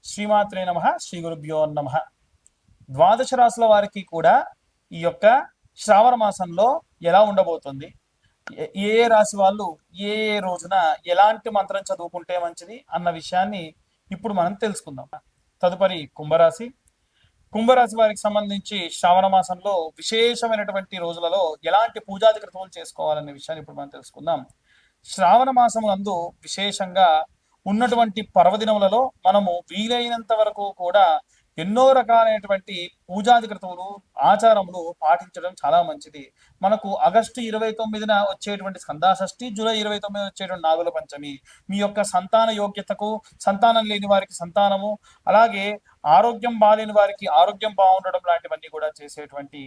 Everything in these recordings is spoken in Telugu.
శ్రీమాత్రే నమ. శ్రీ గురుభ్యో నమ. ద్వాదశ రాశుల వారికి కూడా ఈ యొక్క శ్రావణ మాసంలో ఎలా ఉండబోతుంది, ఏ ఏ రాశి వాళ్ళు ఏ ఏ రోజున ఎలాంటి మంత్రం చదువుకుంటే మంచిది అన్న విషయాన్ని ఇప్పుడు మనం తెలుసుకుందాం. తదుపరి కుంభరాశి. కుంభరాశి వారికి సంబంధించి శ్రావణ మాసంలో విశేషమైనటువంటి రోజులలో ఎలాంటి పూజాది క్రతువులు చేసుకోవాలనే విషయాన్ని ఇప్పుడు మనం తెలుసుకుందాం. శ్రావణ మాసమునందు విశేషంగా ఉన్నటువంటి పర్వదినములలో మనము వీలైనంత వరకు కూడా ఎన్నో రకాలైనటువంటి పూజాది క్రతువులు ఆచారములు పాటించడం చాలా మంచిది. మనకు ఆగస్టు 29న వచ్చేటువంటి స్కందాషష్ఠి, జూలై 29 వచ్చేటువంటి నాగుల పంచమి మీ యొక్క సంతాన యోగ్యతకు, సంతానం లేని వారికి సంతానము, అలాగే ఆరోగ్యం బాలేని వారికి ఆరోగ్యం బాగుండడం లాంటివన్నీ కూడా చేసేటువంటి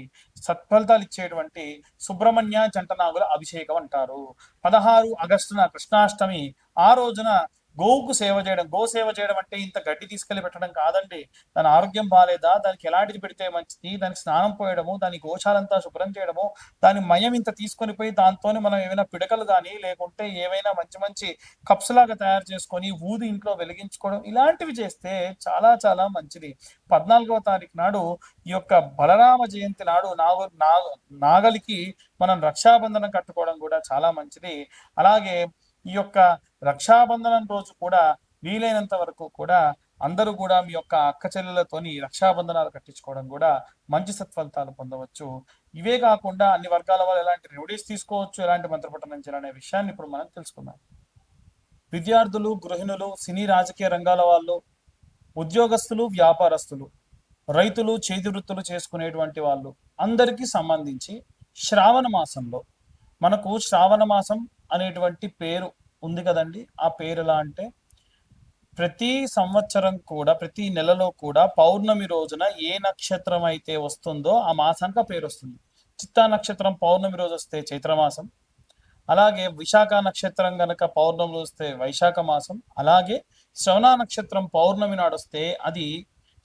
సత్ఫలితాలు ఇచ్చేటువంటి సుబ్రహ్మణ్య జంటనాగుల అభిషేకం అంటారు. 16 ఆగస్టున కృష్ణాష్టమి. ఆ రోజున గోవుకు సేవ చేయడం. గో సేవ చేయడం అంటే ఇంత గడ్డి తీసుకెళ్లి పెట్టడం కాదండి. దాని ఆరోగ్యం బాగాలేదా, దానికి ఎలాంటిది పెడితే మంచిది, దానికి స్నానం పోయడము, దాని గోశాలంతా శుభ్రం చేయడము, దాని మయం ఇంత తీసుకొని పోయి దాంతోనే మనం ఏమైనా పిడకలు కానీ లేకుంటే ఏవైనా మంచి మంచి కప్స్ లాగా తయారు చేసుకొని ఊది ఇంట్లో వెలిగించుకోవడం, ఇలాంటివి చేస్తే చాలా చాలా మంచిది. 14వ తారీఖు నాడు ఈ యొక్క బలరామ జయంతి నాడు నాగలికి మనం రక్షాబంధనం కట్టుకోవడం కూడా చాలా మంచిది. అలాగే ఈ యొక్క రక్షాబంధనం రోజు కూడా వీలైనంత వరకు కూడా అందరూ కూడా మీ యొక్క అక్క చెల్లెలతోని రక్షాబంధనాలు కట్టించుకోవడం కూడా మంచి సత్ఫలితాలు పొందవచ్చు. ఇవే కాకుండా అన్ని వర్గాల వాళ్ళు ఎలాంటి రెమెడీస్ తీసుకోవచ్చు, ఎలాంటి మంత్రపఠనం చేయాలనే విషయాన్ని ఇప్పుడు మనం తెలుసుకుందాం. విద్యార్థులు, గృహిణులు, సినీ రాజకీయ రంగాల వాళ్ళు, ఉద్యోగస్తులు, వ్యాపారస్తులు, రైతులు, చేతి వృత్తులు చేసుకునేటువంటి వాళ్ళు అందరికీ సంబంధించి శ్రావణ మాసంలో మనకు శ్రావణ మాసం అనేటువంటి పేరు ఉంది కదండి. ఆ పేరు ఎలా అంటే ప్రతి సంవత్సరం కూడా ప్రతి నెలలో కూడా పౌర్ణమి రోజున ఏ నక్షత్రం అయితే వస్తుందో ఆ మాసానికి పేరు వస్తుంది. చిత్తా నక్షత్రం పౌర్ణమి రోజు వస్తే చైత్రమాసం, అలాగే విశాఖ నక్షత్రం గనక పౌర్ణమి రోజు వస్తే వైశాఖ మాసం, అలాగే శ్రవణ నక్షత్రం పౌర్ణమి నాడు వస్తే అది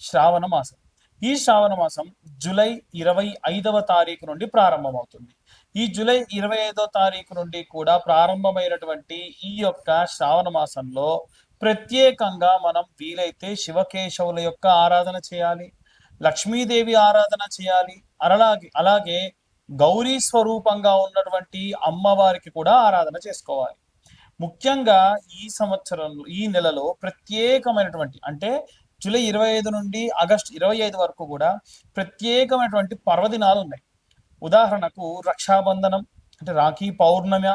శ్రావణ మాసం. ఈ శ్రావణ మాసం జూలై 25వ తారీఖు నుండి ప్రారంభమవుతుంది. ఈ జూలై 25వ తారీఖు నుండి కూడా ప్రారంభమైనటువంటి ఈ యొక్క శ్రావణ మాసంలో ప్రత్యేకంగా మనం వీలైతే శివకేశవుల యొక్క ఆరాధన చేయాలి, లక్ష్మీదేవి ఆరాధన చేయాలి, అలాగే గౌరీ స్వరూపంగా ఉన్నటువంటి అమ్మవారికి కూడా ఆరాధన చేసుకోవాలి. ముఖ్యంగా ఈ సంవత్సరంలో ఈ నెలలో ప్రత్యేకమైనటువంటి అంటే జూలై 25 నుండి ఆగస్టు 25 వరకు కూడా ప్రత్యేకమైనటువంటి పర్వదినాలు ఉన్నాయి. ఉదాహరణకు రక్షాబంధనం అంటే రాఖీ పౌర్ణమి,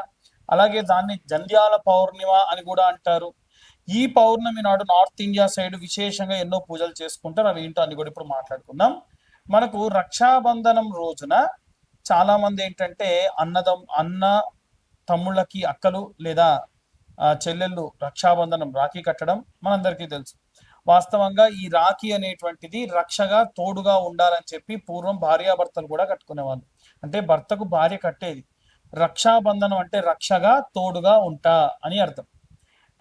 అలాగే దాన్ని జంధ్యాల పౌర్ణిమ అని కూడా అంటారు. ఈ పౌర్ణమి నాడు నార్త్ ఇండియా సైడ్ విశేషంగా ఎన్నో పూజలు చేసుకుంటారు. అవి ఏంటో అన్ని కూడా ఇప్పుడు మాట్లాడుకుందాం. మనకు రక్షాబంధనం రోజున చాలా మంది ఏంటంటే అన్న తమ్ముళ్ళకి అక్కలు లేదా చెల్లెళ్ళు రక్షాబంధనం రాఖీ కట్టడం మనందరికీ తెలుసు. వాస్తవంగా ఈ రాఖీ అనేటువంటిది రక్షగా తోడుగా ఉండాలని చెప్పి పూర్వం భార్యాభర్తలు కూడా కట్టుకునేవాళ్ళు. అంటే భర్తకు భార్య కట్టేది. రక్షాబంధనం అంటే రక్షగా తోడుగా ఉంటా అని అర్థం.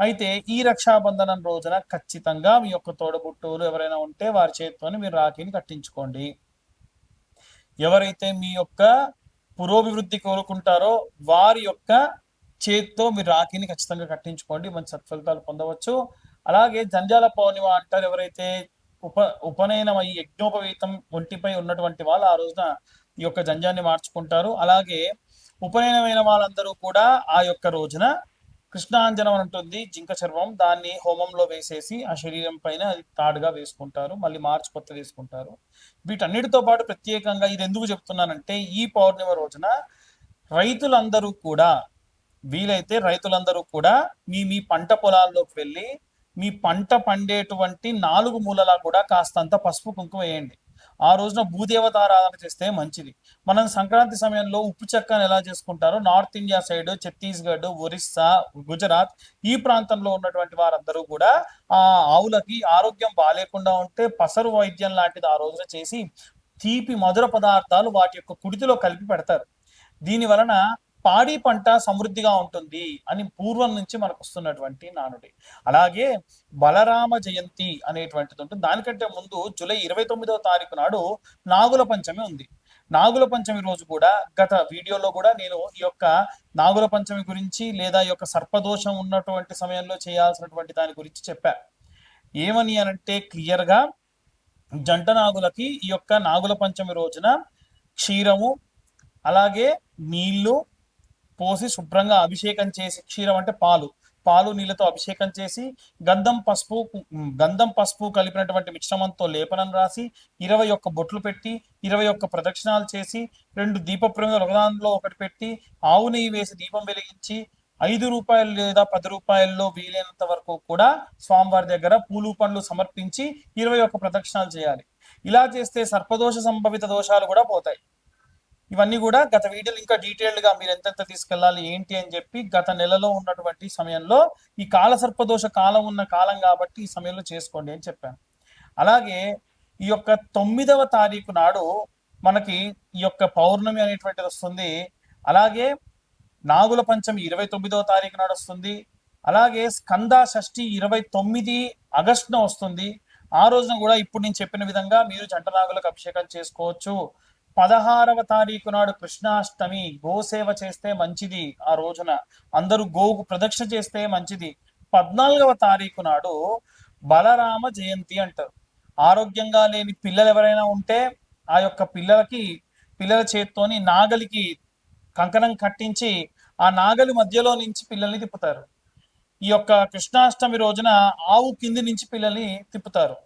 అయితే ఈ రక్షాబంధనం రోజున ఖచ్చితంగా మీ యొక్క తోడబుట్టువులు ఎవరైనా ఉంటే వారి చేతితోని మీరు రాఖీని కట్టించుకోండి. ఎవరైతే మీ యొక్క పురోభివృద్ధి కోరుకుంటారో వారి యొక్క చేతితో మీరు రాఖీని ఖచ్చితంగా కట్టించుకోండి, మంచి సత్ఫలితాలు పొందవచ్చు. అలాగే జంధ్యాల పౌర్ణిమ అంటారు. ఎవరైతే ఉపనయనం అయ్యి యజ్ఞోపవీతం ఒంటిపై ఉన్నటువంటి వాళ్ళు ఆ రోజున ఈ యొక్క జంధ్యాన్ని మార్చుకుంటారు. అలాగే ఉపనయనమైన వాళ్ళందరూ కూడా ఆ యొక్క రోజున కృష్ణాంజనం అని ఉంటుంది, జింక చర్మం, దాన్ని హోమంలో వేసేసి ఆ శరీరం పైన అది తాడుగా వేసుకుంటారు, మళ్ళీ మార్చి కొత్త వేసుకుంటారు. వీటన్నిటితో పాటు ప్రత్యేకంగా ఇది ఎందుకు చెప్తున్నానంటే ఈ పౌర్ణిమ రోజున రైతులందరూ కూడా వీలైతే రైతులందరూ కూడా మీ పంట పొలాల్లోకి వెళ్ళి మీ పంట పండేటువంటి 4 మూలలా కూడా కాస్తంత పసుపు కుంకుమ వేయండి. ఆ రోజున భూదేవత ఆరాధన చేస్తే మంచిది. మనం సంక్రాంతి సమయంలో ఉప్పు చెక్కను ఎలా చేసుకుంటారో north India side Chhattisgarh, Orissa, Gujarat ఈ ప్రాంతంలో ఉన్నటువంటి వారందరూ కూడా ఆ ఆవులకి ఆరోగ్యం బాగాలేకుండా ఉంటే పసరు వైద్యం లాంటిది ఆ రోజున చేసి తీపి మధుర పదార్థాలు వాటి యొక్క కుడితిలో కలిపి పెడతారు. దీని వలన పాడి పంట సమృద్ధిగా ఉంటుంది అని పూర్వం నుంచి మనకు వస్తున్నటువంటి నానుడి. అలాగే బలరామ జయంతి అనేటువంటిది ఉంటుంది. దానికంటే ముందు జూలై 29వ తారీఖు నాడు నాగుల పంచమి ఉంది. నాగుల పంచమి రోజు కూడా గత వీడియోలో కూడా నేను ఈ యొక్క నాగుల పంచమి గురించి లేదా ఈ యొక్క సర్పదోషం ఉన్నటువంటి సమయంలో చేయాల్సినటువంటి దాని గురించి చెప్పా. ఏమని అనంటే క్లియర్గా జంట నాగులకి ఈ యొక్క నాగుల పంచమి రోజున క్షీరము అలాగే నీళ్లు పోసి శుభ్రంగా అభిషేకం చేసి, క్షీరం అంటే పాలు, పాలు నీళ్ళతో అభిషేకం చేసి గంధం పసుపు కలిపినటువంటి మిశ్రమంతో లేపనం రాసి 21 బొట్లు పెట్టి 21 ప్రదక్షిణాలు చేసి 2 దీప ప్రమిదలు ఒకదానిలో ఒకటి పెట్టి ఆవు నెయ్యి వేసి దీపం వెలిగించి రూ. 5 లేదా రూ. 10 వీలైనంత వరకు కూడా స్వామివారి దగ్గర పూలు పండ్లు సమర్పించి 21 ప్రదక్షిణాలు చేయాలి. ఇలా చేస్తే సర్పదోష సంభవిత దోషాలు కూడా పోతాయి. ఇవన్నీ కూడా గత వీడియోలు ఇంకా డీటెయిల్డ్ గా మీరు ఎంతెంత తీసుకెళ్ళాలి ఏంటి అని చెప్పి గత నెలలో ఉన్నటువంటి సమయంలో ఈ కాల సర్పదోష కాలం ఉన్న కాలం కాబట్టి ఈ సమయంలో చేసుకోండి అని చెప్పాను. అలాగే ఈ యొక్క 9వ తారీఖు నాడు మనకి ఈ యొక్క పౌర్ణమి అనేటువంటిది వస్తుంది. అలాగే నాగుల పంచమి 29వ తారీఖు నాడు వస్తుంది. అలాగే స్కంద షష్ఠి 29 ఆగస్టున వస్తుంది. ఆ రోజున కూడా ఇప్పుడు నేను చెప్పిన విధంగా మీరు జంట నాగులకు అభిషేకం చేసుకోవచ్చు. 16వ తారీఖు నాడు కృష్ణాష్టమి, గోసేవ చేస్తే మంచిది. ఆ రోజున అందరూ గోవుకు ప్రదక్షిణ చేస్తే మంచిది. 14వ తారీఖు నాడు బలరామ జయంతి అంటారు. ఆరోగ్యంగా లేని పిల్లలు ఎవరైనా ఉంటే ఆ యొక్క పిల్లల చేత్తోని నాగలికి కంకణం కట్టించి ఆ నాగలి మధ్యలో నుంచి పిల్లల్ని తిప్పుతారు. ఈ యొక్క కృష్ణాష్టమి రోజున ఆవు కింది నుంచి పిల్లల్ని తిప్పుతారు.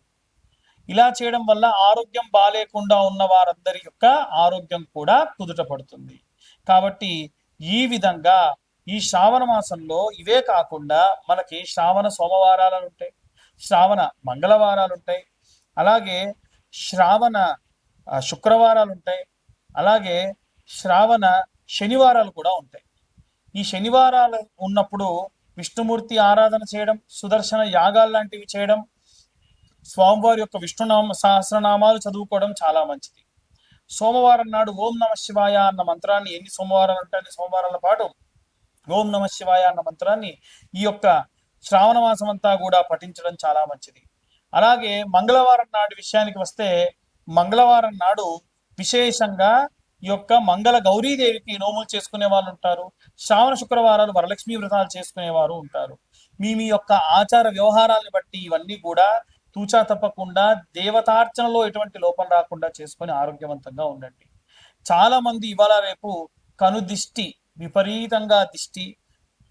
ఇలా చేయడం వల్ల ఆరోగ్యం బాలేకుండా ఉన్న వారందరి యొక్క ఆరోగ్యం కూడా కుదుట పడుతుంది. కాబట్టి ఈ విధంగా ఈ శ్రావణ మాసంలో ఇవే కాకుండా మనకి శ్రావణ సోమవారాలు ఉంటాయి, శ్రావణ మంగళవారాలు ఉంటాయి, అలాగే శ్రావణ శుక్రవారాలు ఉంటాయి, అలాగే శ్రావణ శనివారాలు కూడా ఉంటాయి. ఈ శనివారాలు ఉన్నప్పుడు విష్ణుమూర్తి ఆరాధన చేయడం, సుదర్శన యాగాలు లాంటివి చేయడం, స్వామివారి యొక్క విష్ణునామ సహస్రనామాలు చదువుకోవడం చాలా మంచిది. సోమవారం నాడు ఓం నమ శివాయ అన్న మంత్రాన్ని ఎన్ని సోమవారాలు అంటే అన్ని సోమవారాల పాటు ఓం నమ శివాయ అన్న మంత్రాన్ని ఈ యొక్క శ్రావణ మాసం అంతా కూడా పఠించడం చాలా మంచిది. అలాగే మంగళవారం నాడు విషయానికి వస్తే మంగళవారం నాడు విశేషంగా ఈ యొక్క మంగళ గౌరీదేవికి నోములు చేసుకునే వాళ్ళు ఉంటారు. శ్రావణ శుక్రవారాలు వరలక్ష్మి వ్రతాలు చేసుకునేవారు ఉంటారు. మీ యొక్క ఆచార వ్యవహారాలను బట్టి ఇవన్నీ కూడా తూచా తప్పకుండా దేవతార్చనలో ఎటువంటి లోపం రాకుండా చేసుకొని ఆరోగ్యవంతంగా ఉండండి. చాలా మంది ఇవాళ రేపు కనుదిష్టి, విపరీతంగా దిష్టి,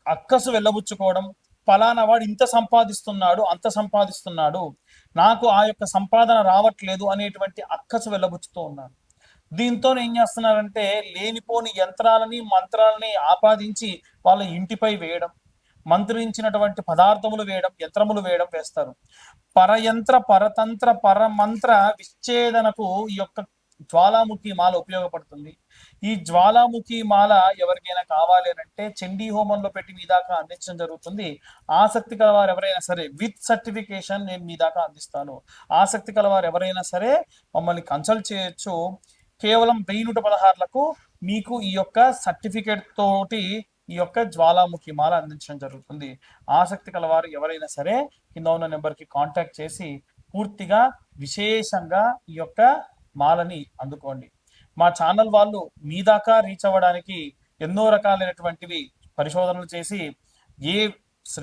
అక్కసు వెళ్ళబుచ్చుకోవడం, ఫలానా వాడు ఇంత సంపాదిస్తున్నాడు అంత సంపాదిస్తున్నాడు నాకు ఆ యొక్క సంపాదన రావట్లేదు అనేటువంటి అక్కసు వెళ్ళబుచ్చుతూ ఉన్నారు. దీంతో ఏం చేస్తున్నారంటే లేనిపోని యంత్రాలని మంత్రాలని ఆపాదించి వాళ్ళ ఇంటిపై వేయడం, మంత్రించినటువంటి పదార్థములు వేయడం, యంత్రములు వేయడం వేస్తారు. పరయంత్ర పరతంత్ర పరమంత్ర విచ్ఛేదనకు ఈ యొక్క జ్వాలాముఖి మాల ఉపయోగపడుతుంది. ఈ జ్వాలాముఖి మాల ఎవరికైనా కావాలి అంటే చండీ హోమంలో పెట్టి మీ దాకా అందించడం జరుగుతుంది. ఆసక్తి కలవారు ఎవరైనా సరే విత్ సర్టిఫికేషన్ నేను మీ దాకా అందిస్తాను. ఆసక్తి కలవారు ఎవరైనా సరే మమ్మల్ని కన్సల్ట్ చేయొచ్చు. కేవలం 1116లకు మీకు ఈ యొక్క సర్టిఫికేట్ తోటి ఈ యొక్క జ్వాలాముఖి మాల అందించడం జరుగుతుంది. ఆసక్తి కలవారు ఎవరైనా సరే కింద ఉన్న నెంబర్కి కాంటాక్ట్ చేసి పూర్తిగా విశేషంగా ఈ యొక్క మాలని అందుకోండి. మా ఛానల్ వాళ్ళు మీ దాకా రీచ్ అవ్వడానికి ఎన్నో రకాలైనటువంటివి పరిశోధనలు చేసి ఏ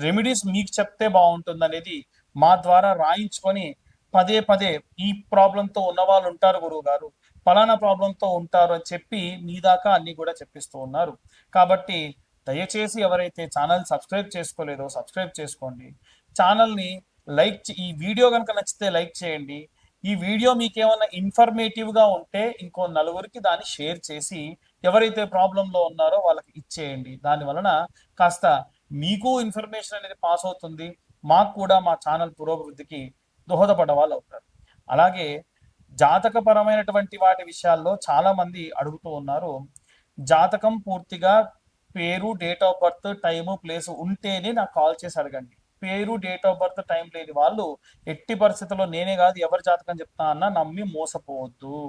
రెమెడీస్ మీకు చెప్తే బాగుంటుంది అనేది మా ద్వారా రాయించుకొని పదే పదే ఈ ప్రాబ్లంతో ఉన్న వాళ్ళు ఉంటారు గురువు గారు, ఫలానా ప్రాబ్లంతో ఉంటారు అని చెప్పి మీ దాకా అన్ని కూడా చెప్పిస్తూ ఉన్నారు. కాబట్టి దయచేసి ఎవరైతే ఛానల్ సబ్స్క్రైబ్ చేసుకోలేదో సబ్స్క్రైబ్ చేసుకోండి. ఛానల్ని ఈ వీడియో కనుక నచ్చితే లైక్ చేయండి. ఈ వీడియో మీకు ఏమైనా ఇన్ఫర్మేటివ్గా ఉంటే ఇంకో నలుగురికి దాన్ని షేర్ చేసి ఎవరైతే ప్రాబ్లంలో ఉన్నారో వాళ్ళకి ఇచ్చేయండి. దాని వలన కాస్త మీకు ఇన్ఫర్మేషన్ అనేది పాస్ అవుతుంది, మాకు కూడా మా ఛానల్ పురోభివృద్ధికి దోహదపడే వాళ్ళు అవుతారు. అలాగే జాతకపరమైనటువంటి వాటి విషయాల్లో చాలా మంది అడుగుతూ ఉన్నారు. జాతకం పూర్తిగా పేరు, date of birth, time, place ఉంటేనే నాకు కాల్ చేసి అడగండి. పేరు, డేట్ ఆఫ్ బర్త్, టైం లేని వాళ్ళు ఎట్టి పరిస్థితుల్లో నేనే కాదు ఎవరి జాతకం చెప్తా అన్నా నమ్మి మోసపోవద్దు.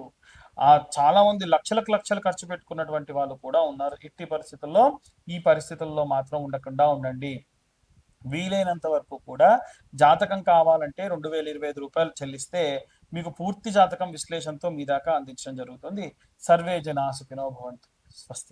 చాలా మంది లక్షలకు లక్షలు ఖర్చు పెట్టుకున్నటువంటి వాళ్ళు కూడా ఉన్నారు. ఎట్టి పరిస్థితుల్లో ఈ పరిస్థితుల్లో మాత్రం ఉండకుండా ఉండండి. వీలైనంత వరకు కూడా జాతకం కావాలంటే 2025 రూపాయలు చెల్లిస్తే మీకు పూర్తి జాతకం విశ్లేషణతో మీ దాకా అందించడం జరుగుతుంది. సర్వే జనా సుఖినో భవంతు. స్వస్తి.